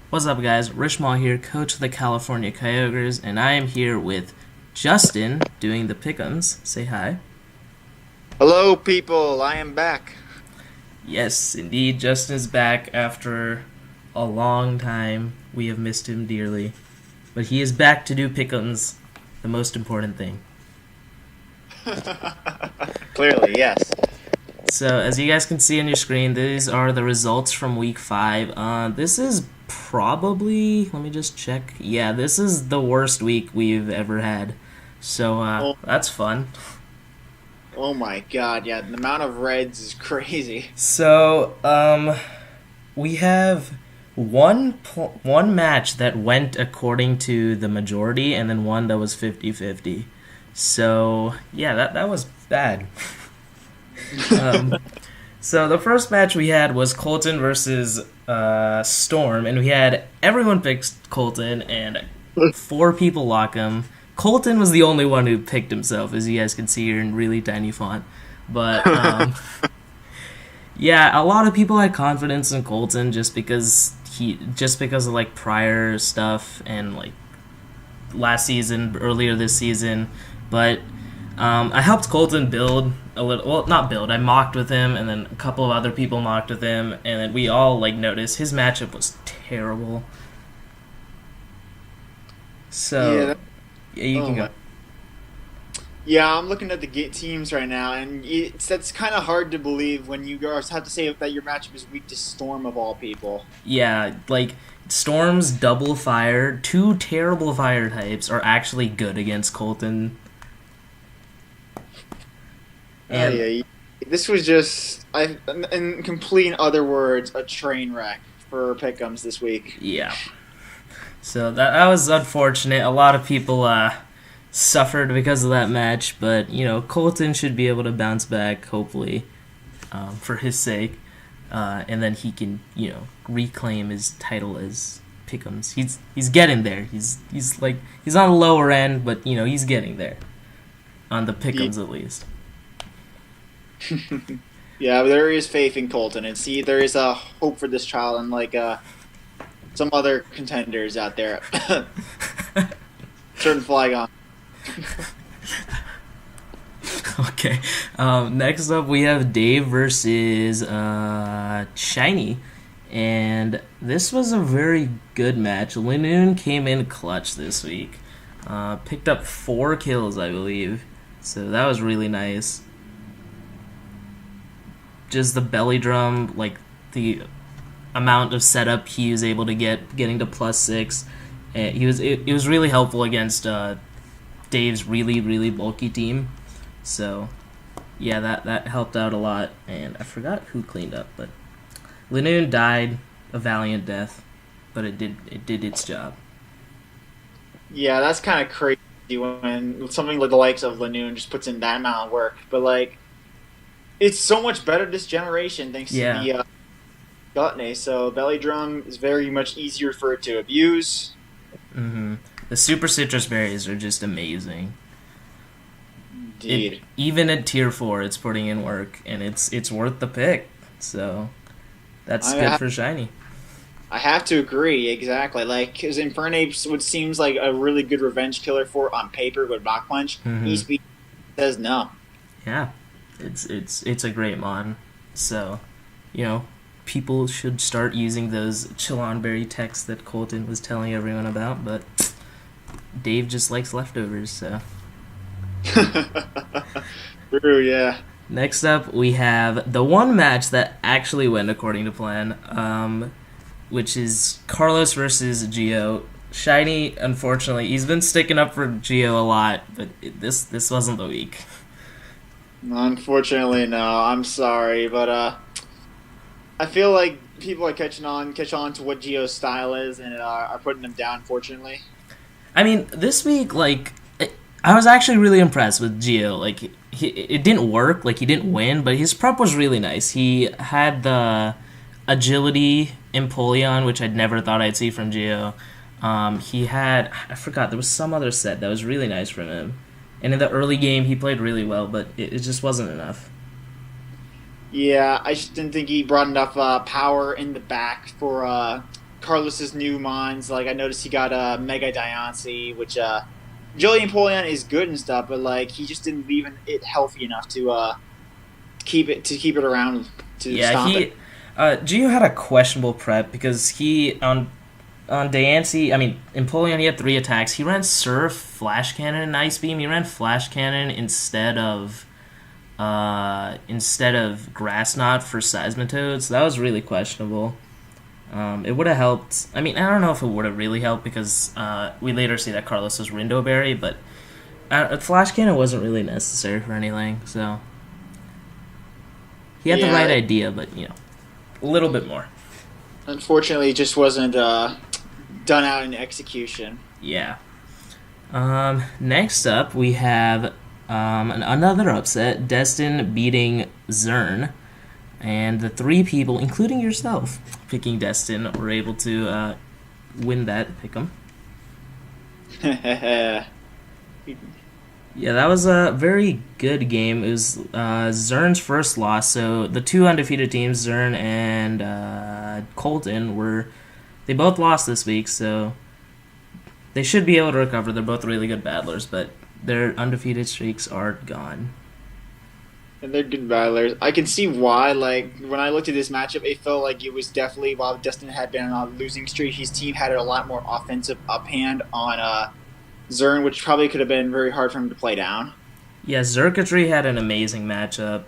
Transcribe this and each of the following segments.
What's up, guys? Rich Maul here, coach of the California Kyogres, and I am here with Justin doing the Pickems. Say hi. Hello, people. I am back. Yes, indeed, Justin is back after a long time. We have missed him dearly. But he is back to do Pickems, the most important thing. Clearly, yes. So, as you guys can see on your screen, these are the results from week 5. This is probably, let me just check. Yeah, this is the worst week we've ever had. So, Oh, that's fun. oh my God. Yeah, the amount of reds is crazy. So, we have one match that went according to the majority, and then one that was 50-50. So, yeah, that was bad. Um, so the first match we had was Colton versus Storm, and we had everyone picked Colton, and 4 people lock him. Colton was the only one who picked himself, as you guys can see here in really tiny font. But yeah, a lot of people had confidence in Colton just because of like prior stuff and like last season, earlier this season, but. I helped Colton build a little. Well, not build. I mocked with him, and then a couple of other people mocked with him, and then we all like noticed his matchup was terrible. Yeah, So yeah, you oh can my. go. Yeah, I'm looking at the teams right now, and that's kind of hard to believe when you guys have to say that your matchup is weak to Storm of all people. Yeah, like Storm's double fire, 2 terrible fire types are actually good against Colton, Oh and yeah, this was just, in complete other words, a train wreck for Pick'ems this week. yeah. So that was unfortunate. A lot of people suffered because of that match, but Colton should be able to bounce back, hopefully, for his sake, and then he can reclaim his title as Pick'ems. He's getting there. He's on the lower end, but he's getting there on the Ye- Pick'ems at least. Yeah, there is faith in Colton, and see, there is a hope for this child, unlike some other contenders out there. Certain flag on. Okay. Next up, we have Dave versus Shiny. And this was a very good match. Linoon came in clutch this week. Picked up 4 kills, I believe. So that was really nice. Just the belly drum, like the amount of setup he was able to getting to +6. And it was really helpful against Dave's really bulky team. So yeah, that helped out a lot. And I forgot who cleaned up, but Linoon died a valiant death, but it did its job. Yeah, that's kind of crazy when something like the likes of Lanoon just puts in that amount of work. But like, it's so much better this generation thanks to Yeah. the Gluttony. So belly drum is very much easier for it to abuse. The super citrus berries are just amazing. Indeed. Even at tier 4, it's putting in work, and it's worth the pick. So that's I good have, for Shiny. I have to agree exactly. Like, because Infernape's what seems like a really good revenge killer for on paper with Rock Punch, Hmm. East says no. Yeah, it's a great mon. So, people should start using those Chillonberry texts that Colton was telling everyone about. But Dave just likes leftovers. So True, yeah. next up, we have the one match that actually went according to plan, which is Carlos versus Geo. Shiny, unfortunately, he's been sticking up for Geo a lot, but this wasn't the week. Unfortunately, no. I'm sorry, but I feel like people are catch on to what Geo's style is, and are putting him down. Fortunately, I mean, this week, like, I was actually really impressed with Geo. Like, it didn't work, like, he didn't win, but his prep was really nice. He had the agility Empoleon, which I'd never thought I'd see from Geo. He had, I forgot, there was some other set that was really nice from him. And in the early game, he played really well, but it just wasn't enough. yeah. I just didn't think he brought enough power in the back for Carlos's new mons. Like I noticed he got Mega Diancie, which Julian Polian is good and stuff, but like he just didn't leave it healthy enough to keep it around to stop it. Gio had a questionable prep because he on Diancie, I mean, in Polion he had 3 attacks. He ran Surf, Flash Cannon, and Ice Beam. He ran Flash Cannon instead of Grass Knot for Seismitoad, so that was really questionable. It would have helped. I mean, I don't know if it would have really helped because we later see that Carlos was Rindo Berry, but Flash Cannon wasn't really necessary for anything, so he had the right idea, but, a little bit more. Unfortunately, it just wasn't done out in execution. Yeah. Next up, we have another upset, Destin beating Zern. And the 3 people, including yourself, picking Destin, were able to win that pick'em. Yeah, that was a very good game. It was Zern's first loss. So the 2 undefeated teams, Zern and Colton, they both lost this week. So they should be able to recover. They're both really good battlers, but their undefeated streaks are gone. And they're good battlers. I can see why. Like when I looked at this matchup, it felt like it was definitely while Destin had been on a losing streak, his team had a lot more offensive uphand on Zern, which probably could have been very hard for him to play down. Yeah, Zerkatry had an amazing matchup.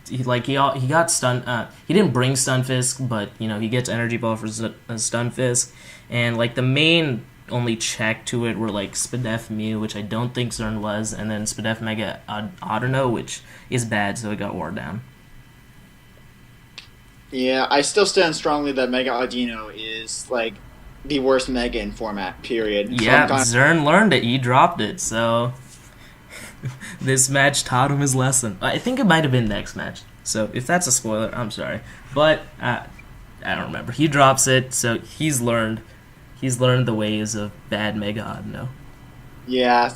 He got stun. He didn't bring Stunfisk, but he gets Energy Ball for Stunfisk, and like the main only check to it were like Spadef Mew, which I don't think Zern was, and then Spadef Mega Audino, which is bad, so it got wore down. Yeah, I still stand strongly that Mega Audino is like the worst Mega in format, period. Yeah, Zern learned it. He dropped it, so this match taught him his lesson. I think it might have been next match, so if that's a spoiler, I'm sorry. But I don't remember. He drops it, so he's learned the ways of bad Mega Audino. Yeah,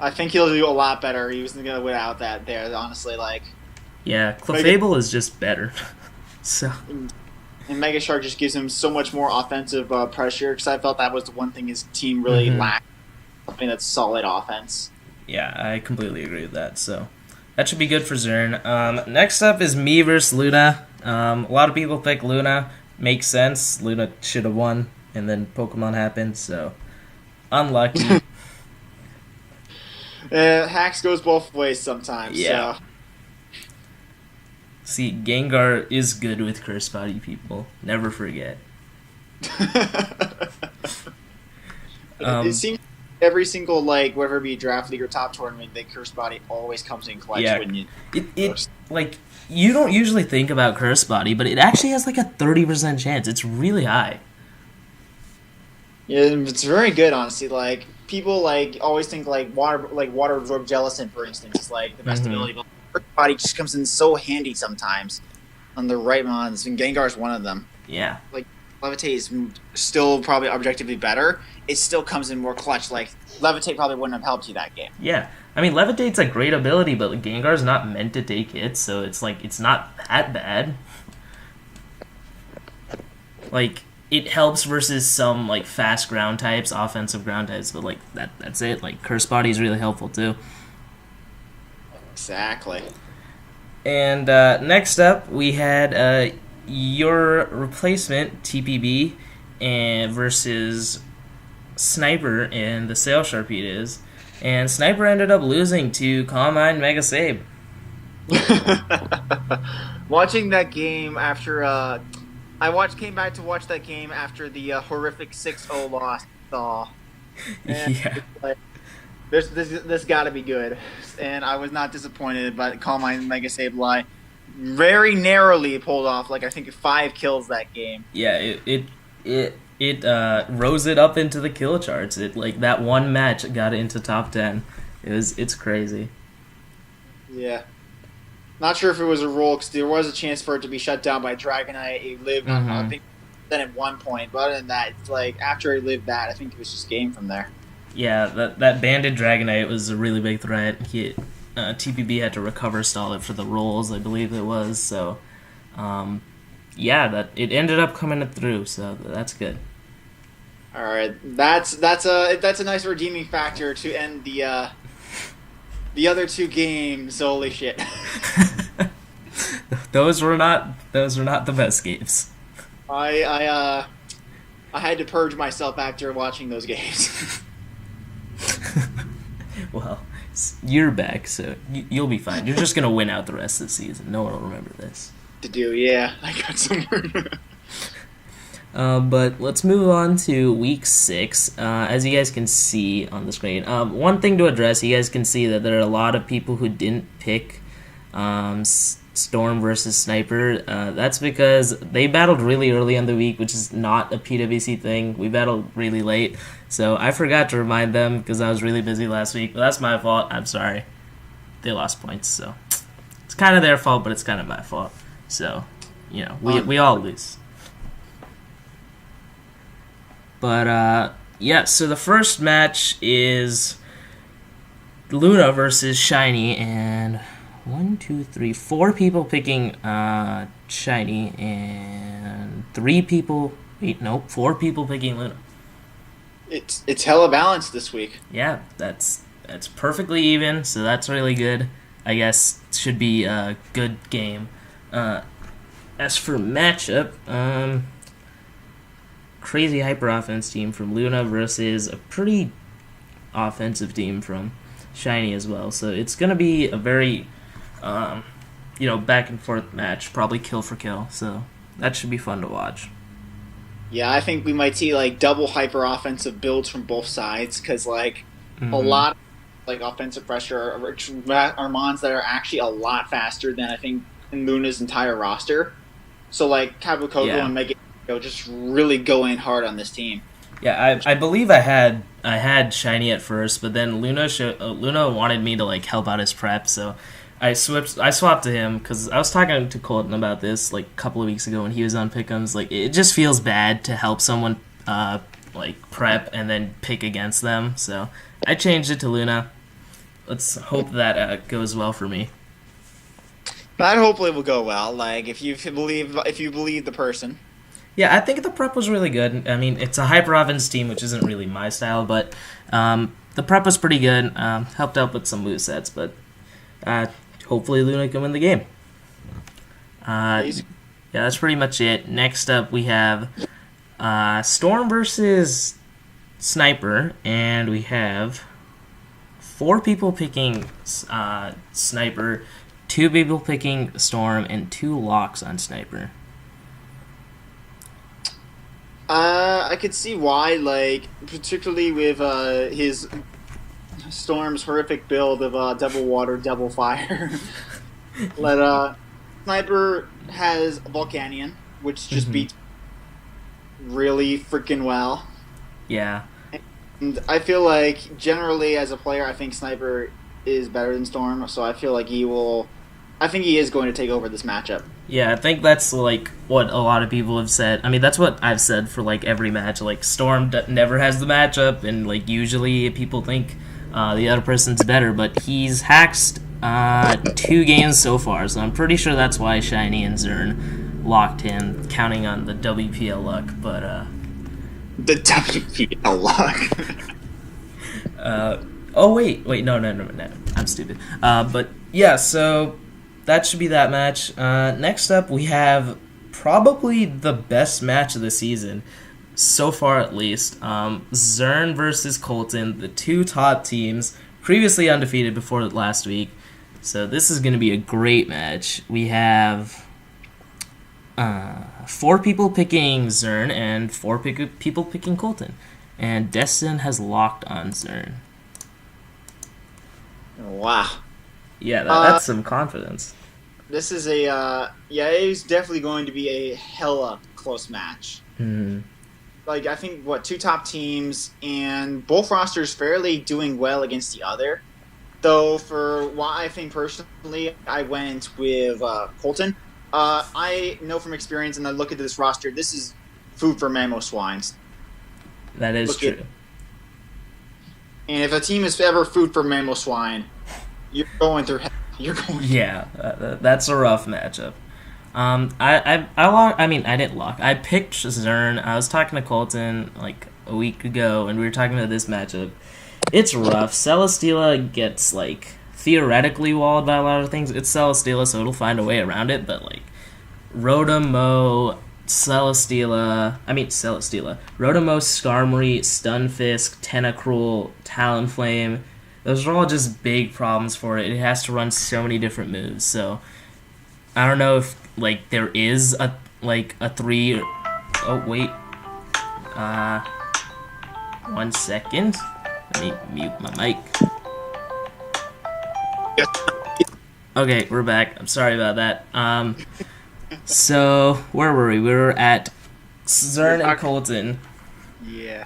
I think he'll do a lot better. He was going to without that there, honestly. Yeah, Clefable is just better. So. And Mega Shark just gives him so much more offensive pressure, because I felt that was the one thing his team really lacked, something that's solid offense. Yeah, I completely agree with that. So that should be good for Zern. Next up is me versus Luna. A lot of people pick Luna. Makes sense. Luna should have won. And then Pokemon happened, so unlucky. Hacks goes both ways sometimes. Yeah. So. See, Gengar is good with Curse Body, people. Never forget. It seems every single whether it be draft league or top tournament, the Curse Body always comes in clutch when you. You don't usually think about Curse Body, but it actually has a 30% chance. It's really high. Yeah, it's very good, honestly. People always think water absorbed gelatin, for instance, is the best ability. But Curse Body just comes in so handy sometimes on the right mons, and Gengar's one of them. Yeah. Levitate is still probably objectively better. It still comes in more clutch. Levitate probably wouldn't have helped you that game. Yeah. I mean, Levitate's a great ability, but Gengar's not meant to take hits, so it's it's not that bad. It helps versus some fast ground types, offensive ground types, but that's it. Curse Body is really helpful too. Exactly. And next up, we had your replacement TPB versus Sniper and the Sail Sharpedos, and Sniper ended up losing to Calm Mind Mega Sabe. Watching that game after came back to watch that game after the horrific 6-0 loss. Yeah. This got to be good, and I was not disappointed. But Calm Mind Mega Sabe Lie very narrowly pulled off I think 5 kills that game. Yeah, it rose it up into the kill charts. That one match got it into top 10. It's crazy. Yeah. Not sure if it was a roll, because there was a chance for it to be shut down by Dragonite. It lived on, I think, then at one point. But other than that, after it lived that, I think it was just game from there. Yeah, that banded Dragonite was a really big threat. TPB had to recover stall it for the rolls, I believe it was. So, yeah, that it ended up coming through, so that's good. All right, that's a nice redeeming factor to end the other two games. Holy shit! those were not the best games. I I uh I had to purge myself after watching those games. Well, you're back, so you'll be fine. You're just gonna win out the rest of the season. No one will remember this. To do, yeah, I got somewhere. But let's move on to week 6. As you guys can see on the screen, one thing to address, you guys can see that there are a lot of people who didn't pick Storm versus Sniper. That's because they battled really early in the week, which is not a PWC thing. We battled really late, so I forgot to remind them because I was really busy last week. But that's my fault. I'm sorry. They lost points, so it's kind of their fault, but it's kind of my fault. So, we all lose. But, yeah, so the first match is Luna versus Shiny, and 4 people picking Shiny, and 4 people picking Luna. It's hella balanced this week. Yeah, that's perfectly even, so that's really good. I guess it should be a good game. As for matchup, crazy hyper offense team from Luna versus a pretty offensive team from Shiny as well. So it's gonna be a very back and forth match, probably kill for kill. So that should be fun to watch. Yeah, I think we might see like double hyper offensive builds from both sides because a lot of, like offensive pressure are mons that are actually a lot faster than I think in Luna's entire roster. So like Kabukogo and Mega just really go in hard on this team. Yeah, I believe I had Shiny at first, but then Luna wanted me to like help out his prep, so I swapped to him because I was talking to Colton about this like a couple of weeks ago when he was on Pickems. Like it just feels bad to help someone like prep and then pick against them, so I changed it to Luna. Let's hope that goes well for me. That hopefully will go well. Like if you believe the person. Yeah, I think the prep was really good. I mean, it's a hyper offense team, which isn't really my style, but the prep was pretty good. Helped out with some movesets, but hopefully Luna can win the game. Yeah, that's pretty much it. Next up, we have Storm versus Sniper, and we have 4 people picking Sniper, 2 people picking Storm, and 2 locks on Sniper. I could see why, like, particularly with his Storm's horrific build of double water, double fire. Sniper has Volcanion, which just beats really freaking well. Yeah. And I feel like, generally, as a player, I think Sniper is better than Storm, so I feel like he is going to take over this matchup. Yeah, I think that's like what a lot of people have said. I mean, that's what I've said for like every match. Like Storm never has the matchup, and like usually people think the other person's better, but he's hacked 2 games so far, so I'm pretty sure that's why Shiny and Zern locked him, counting on the WPL luck. But the WPL luck. Oh wait, no, I'm stupid. But yeah, so that should be that match. Next up, we have probably the best match of the season, so far at least. Zern versus Colton, the 2 top teams, previously undefeated before last week. So this is going to be a great match. We have 4 people picking Zern and 4 people picking Colton. And Destin has locked on Zern. Wow. Yeah, that's some confidence. This is it's definitely going to be a hella close match. Like, I think, 2 top teams, and both rosters fairly doing well against the other. Though, for why I think personally, I went with Colton. I know from experience, and I look at this roster, this is food for Mamoswines. That is true. And if a team is ever food for Mamoswine, you're going through hell. Yeah, that's a rough matchup. I mean, I didn't lock. I picked Zern. I was talking to Colton like a week ago, and we were talking about this matchup. It's rough. Celesteela gets like theoretically walled by a lot of things. It's Celesteela, so it'll find a way around it. But like Rotom, Rotom, Skarmory, Stunfisk, Tentacruel, Talonflame. Those are all just big problems for it. It has to run so many different moves. So I don't know if like there is a three. Oh wait, 1 second. Let me mute my mic. Yes. Okay, we're back. I'm sorry about that. So where were we? We were at Zern and Colton. Yeah.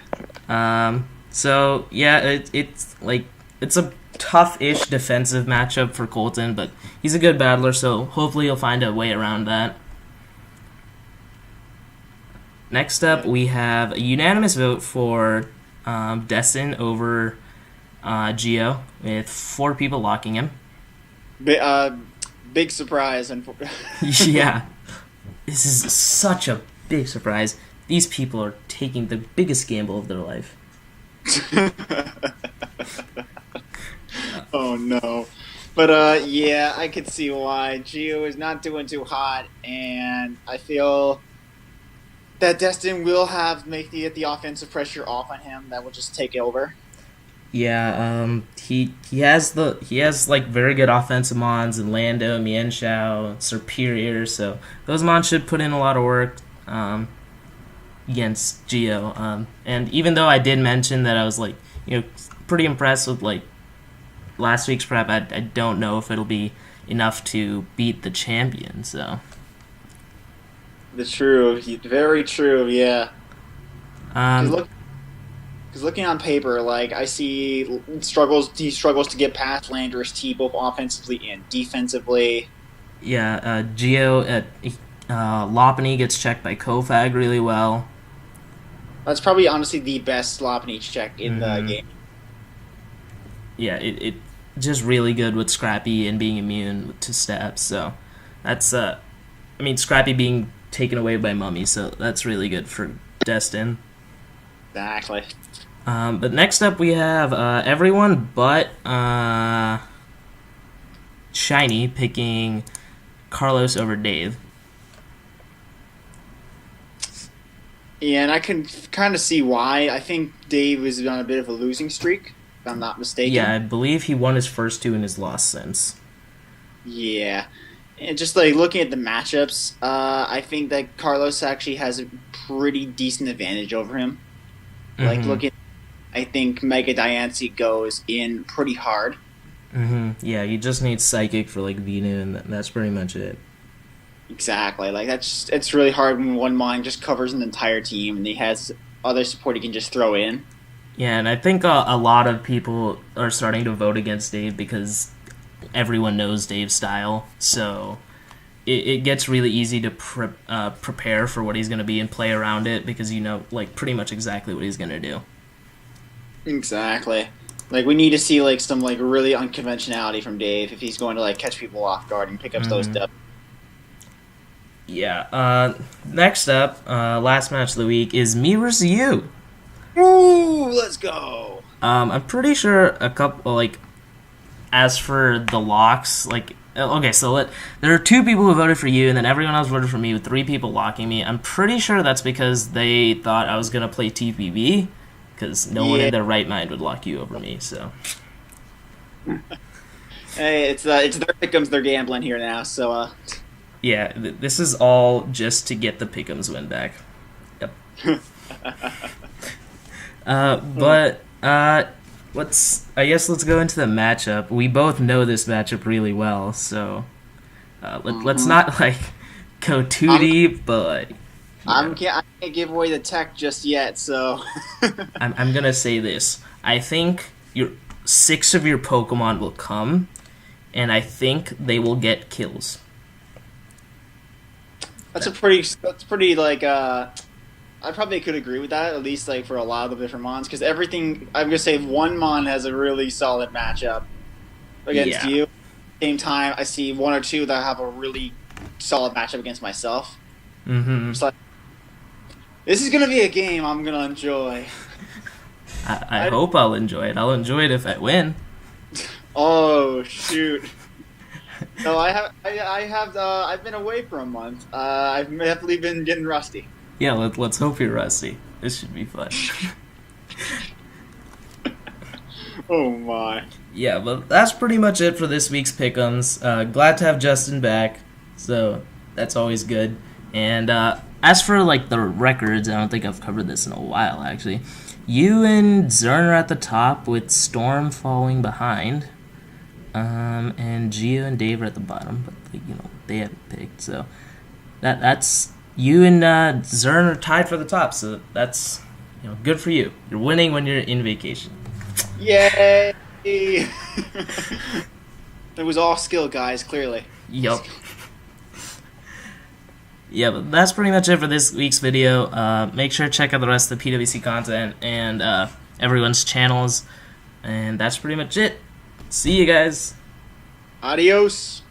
So yeah, it's a tough-ish defensive matchup for Colton, but he's a good battler, so hopefully he'll find a way around that. Next up, we have a unanimous vote for Destin over Geo, with 4 people locking him. Big surprise. Yeah, this is such a big surprise. These people are taking the biggest gamble of their life. Oh no. But yeah, I could see why. Geo is not doing too hot, and I feel that Destin will make the offensive pressure off on him. That will just take over. Yeah, he has like very good offensive mons in Lando, Mienshao, Superior, so those mons should put in a lot of work against Geo. And even though I did mention that I was like, pretty impressed with like last week's prep, I don't know if it'll be enough to beat the champion. So Very true. Yeah. Um, Because looking on paper, like I see he struggles to get past Landorus T both offensively and defensively. yeah, Geo Lopunny gets checked by Kofag really well. That's probably honestly the best Lopunny check in the game. Yeah, it just really good with Scrappy and being immune to stabs. So that's Scrappy being taken away by Mummy, so that's really good for Destin. Exactly. But next up we have everyone but Shiny picking Carlos over Dave. Yeah, and I can kind of see why. I think Dave is on a bit of a losing streak, if I'm not mistaken. Yeah, I believe he won his first 2 and has lost since. Yeah. And just like looking at the matchups, I think that Carlos actually has a pretty decent advantage over him. Like I think Mega Diancie goes in pretty hard. Yeah, you just need Psychic for like Venu, and that's pretty much it. Exactly. Like it's really hard when one mon just covers an entire team and he has other support he can just throw in. Yeah, and I think a lot of people are starting to vote against Dave because everyone knows Dave's style, so it gets really easy to prepare for what he's going to be and play around it because you know like pretty much exactly what he's going to do. Exactly. Like we need to see like some like really unconventionality from Dave if he's going to like catch people off guard and pick up those stuff. Yeah. Next up, last match of the week is me versus you. Ooh, let's go. I'm pretty sure a couple like, as for the locks, like okay, so there are 2 people who voted for you, and then everyone else voted for me with 3 people locking me. I'm pretty sure that's because they thought I was gonna play TPB, because no one in their right mind would lock you over me. So. Hey, it's their Pickems. They're gambling here now, so. Yeah, this is all just to get the Pickems win back. Yep. Let's go into the matchup. We both know this matchup really well, so let's not like go too deep, but I can't give away the tech just yet, so I'm gonna say this. I think 6 of your Pokemon will come, and I think they will get kills. That's pretty like I probably could agree with that, at least like for a lot of the different mons, because everything I'm gonna say one mon has a really solid matchup against you. At the same time, I see 1 or 2 that have a really solid matchup against myself. Mm-hmm. It's like, this is gonna be a game I'm gonna enjoy. I hope I'll enjoy it. I'll enjoy it if I win. Oh shoot! No, I've been away for a month. I've definitely been getting rusty. Yeah, let's hope you're rusty. This should be fun. Oh my. Yeah, but that's pretty much it for this week's Pickems. Glad to have Justin back, so that's always good. And as for like the records, I don't think I've covered this in a while actually. You and Zern are at the top with Storm falling behind, and Gio and Dave are at the bottom, but they haven't picked. So that's you and Zern are tied for the top. So that's good for you. You're winning when you're in vacation. Yay! It was all skill, guys. Clearly. Yup. Yeah, but that's pretty much it for this week's video. Make sure to check out the rest of the PWC content and everyone's channels. And that's pretty much it. See you guys. Adios.